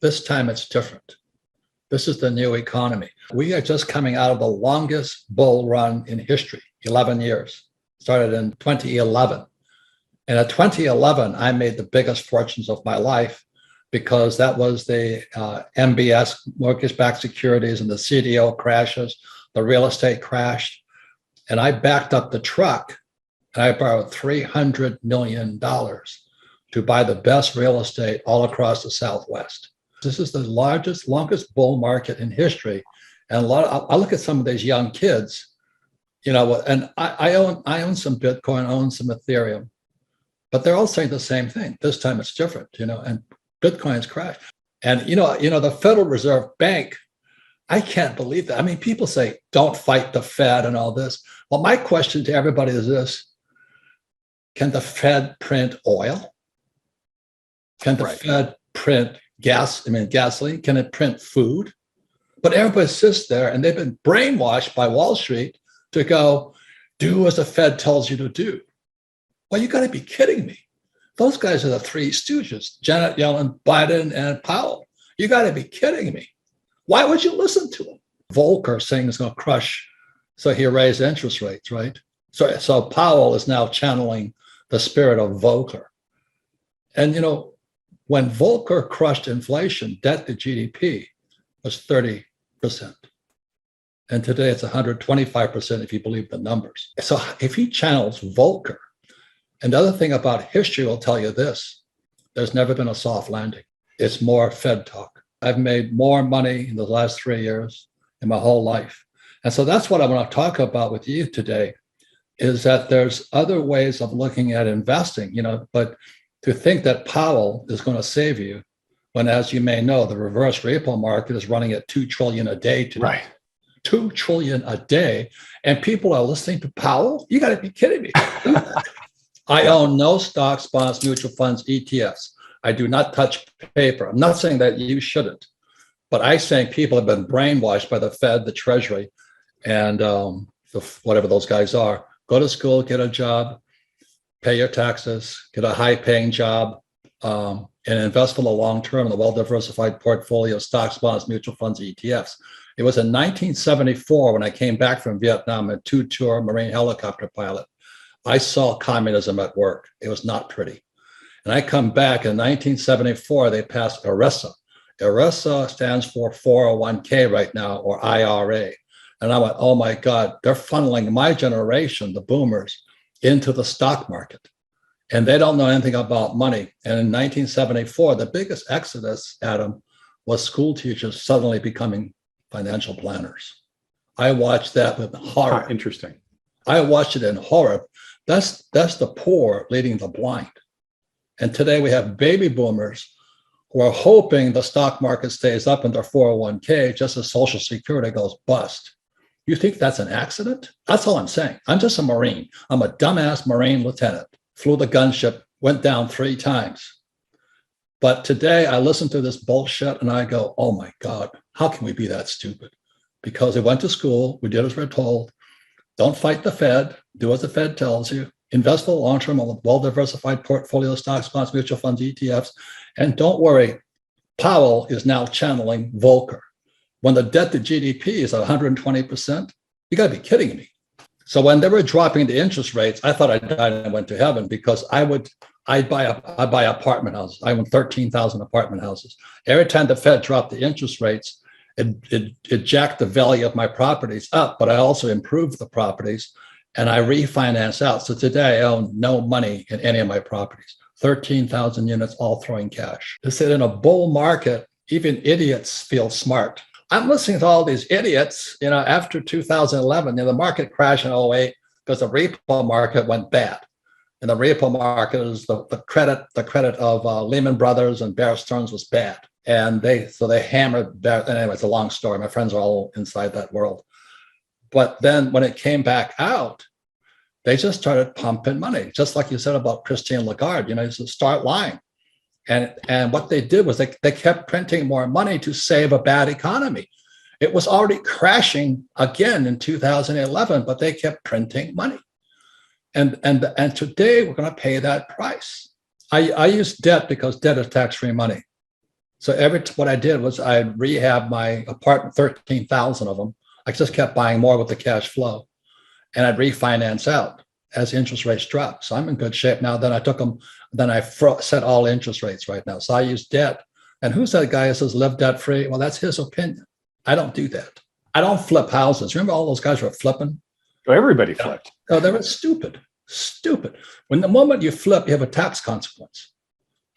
This time it's different. This is the new economy. We are just coming out of the longest bull run in history, 11 years. Started in 2011. And at 2011, I made the biggest fortunes of my life because that was the MBS, mortgage-backed securities, and the CDO crashes, the real estate crashed. And I backed up the truck and I borrowed $300 million to buy the best real estate all across the Southwest. This is the largest, longest bull market in history. And I look at some of these young kids, and I own some Bitcoin, I own some Ethereum, but they're all saying the same thing. This time it's different, and Bitcoin's crashed. And, the Federal Reserve Bank, I can't believe that. I mean, people say, don't fight the Fed and all this. Well, my question to everybody is this: can the Fed print oil? Can the Fed print gasoline? Can it print food? But everybody sits there and they've been brainwashed by Wall Street to go, do as the Fed tells you to do. Well, you got to be kidding me. Those guys are the three stooges, Janet Yellen, Biden, and Powell. You got to be kidding me. Why would you listen to them? Volcker saying it's going to crush, so he raised interest rates, right? So Powell is now channeling the spirit of Volcker. And, when Volcker crushed inflation, debt to GDP was 30%. And today it's 125% if you believe the numbers. So if he channels Volcker, and the other thing about history will tell you this: there's never been a soft landing. It's more Fed talk. I've made more money in the last 3 years in my whole life. And so that's what I want to talk about with you today, is that there's other ways of looking at investing, but to think that Powell is going to save you when, as you may know, the reverse repo market is running at $2 trillion a day today. Right. $2 trillion a day. And people are listening to Powell? You got to be kidding me. I own no stocks, bonds, mutual funds, ETFs. I do not touch paper. I'm not saying that you shouldn't, but I'm saying people have been brainwashed by the Fed, the Treasury, and whatever those guys are. Go to school, get a job, pay your taxes, get a high-paying job, and invest for the long term in a well-diversified portfolio of stocks, bonds, mutual funds, ETFs. It was in 1974 when I came back from Vietnam, a two-tour Marine helicopter pilot. I saw communism at work. It was not pretty. And I come back in 1974, they passed ERISA. ERISA stands for 401k right now, or IRA. And I went, oh my God, they're funneling my generation, the boomers, into the stock market. And they don't know anything about money. And in 1974, the biggest exodus, Adam, was school teachers suddenly becoming financial planners. I watched that with horror. Interesting. I watched it in horror. That's the poor leading the blind. And today we have baby boomers who are hoping the stock market stays up in their 401k just as Social Security goes bust. You think that's an accident? That's all I'm saying. I'm just a Marine. I'm a dumbass Marine lieutenant. Flew the gunship, went down 3 times. But today I listen to this bullshit and I go, oh my God, how can we be that stupid? Because we went to school, we did as we're told. Don't fight the Fed, do as the Fed tells you. Invest for the long term on a well-diversified portfolio of stocks, bonds, mutual funds, ETFs. And don't worry, Powell is now channeling Volcker. When the debt to GDP is at 120%, you got to be kidding me. So when they were dropping the interest rates, I thought I died and went to heaven, because I'd buy apartment houses. I own 13,000 apartment houses. Every time the Fed dropped the interest rates, it jacked the value of my properties up, but I also improved the properties and I refinance out. So today I own no money in any of my properties. 13,000 units, all throwing cash. They said in a bull market, even idiots feel smart. I'm listening to all these idiots, after 2011, the market crashed in 2008 because the repo market went bad. And the repo market is the credit of Lehman Brothers and Bear Stearns was bad. And they hammered Bear. Anyway, it's a long story. My friends are all inside that world. But then when it came back out, they just started pumping money, just like you said about Christine Lagarde, just start lying. And what they did was they kept printing more money to save a bad economy. It was already crashing again in 2011, but they kept printing money. And today we're going to pay that price. I use debt because debt is tax-free money. So what I did was I rehabbed my apartment, 13,000 of them. I just kept buying more with the cash flow, and I'd refinance out as interest rates dropped. So I'm in good shape now. Then I took them, then I set all interest rates right now. So I use debt. And who's that guy who says live debt free? Well, that's his opinion. I don't do that. I don't flip houses. Remember all those guys were flipping? So everybody flipped. Oh, they were stupid. When the moment you flip, you have a tax consequence.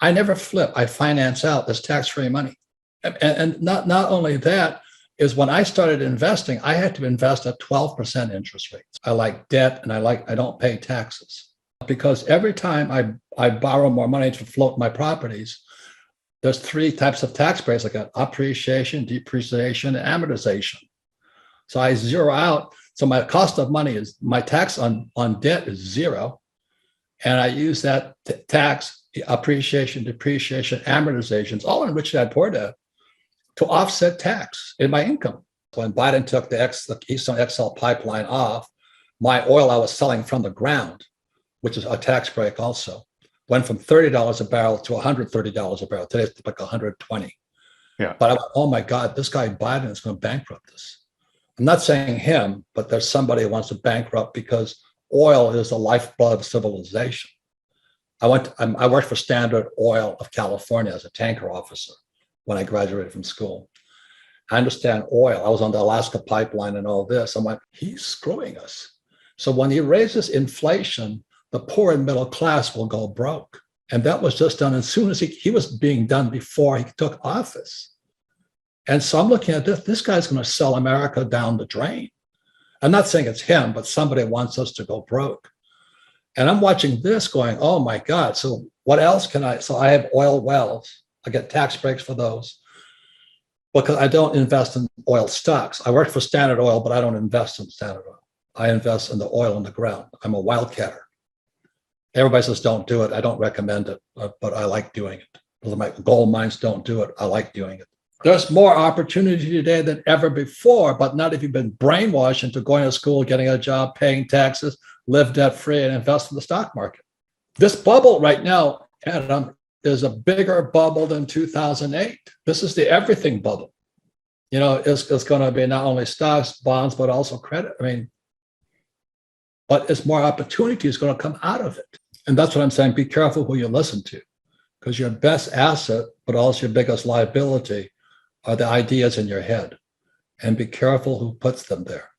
I never flip. I finance out. There's tax-free money. And not only that, is when I started investing, I had to invest at 12% interest rates. I like debt, and I don't pay taxes. Because every time I borrow more money to float my properties, there's 3 types of tax breaks. I got appreciation, depreciation, and amortization. So I zero out. So my cost of money is, my tax on debt is 0. And I use that tax, appreciation, depreciation, amortizations, all in which I poured out, to offset tax in my income. When Biden took the Keystone XL pipeline off, my oil I was selling from the ground, which is a tax break also, went from $30 a barrel to $130 a barrel. Today it's like $120. Yeah. But I went, oh my God, this guy Biden is going to bankrupt us. I'm not saying him, but there's somebody who wants to bankrupt, because oil is the lifeblood of civilization. I worked for Standard Oil of California as a tanker officer when I graduated from school. I understand oil. I was on the Alaska pipeline and all this. I'm like, he's screwing us. So when he raises inflation, the poor and middle class will go broke. And that was just done as soon as he was being done before he took office. And so I'm looking at this guy's going to sell America down the drain. I'm not saying it's him, but somebody wants us to go broke. And I'm watching this going, oh my God. So what else can so I have oil wells. I get tax breaks for those, because I don't invest in oil stocks. I work for Standard Oil, but I don't invest in Standard Oil. I invest in the oil in the ground. I'm a wildcatter. Everybody says don't do it. I don't recommend it, but I like doing it. My gold mines don't do it. I like doing it. There's more opportunity today than ever before, but not if you've been brainwashed into going to school, getting a job, paying taxes, live debt free, and invest in the stock market. This bubble right now, Adam, is a bigger bubble than 2008. This is the everything bubble. It's going to be not only stocks, bonds, but also credit. But it's more opportunity is going to come out of it. And that's what I'm saying. Be careful who you listen to, because your best asset, but also your biggest liability, are the ideas in your head. And be careful who puts them there.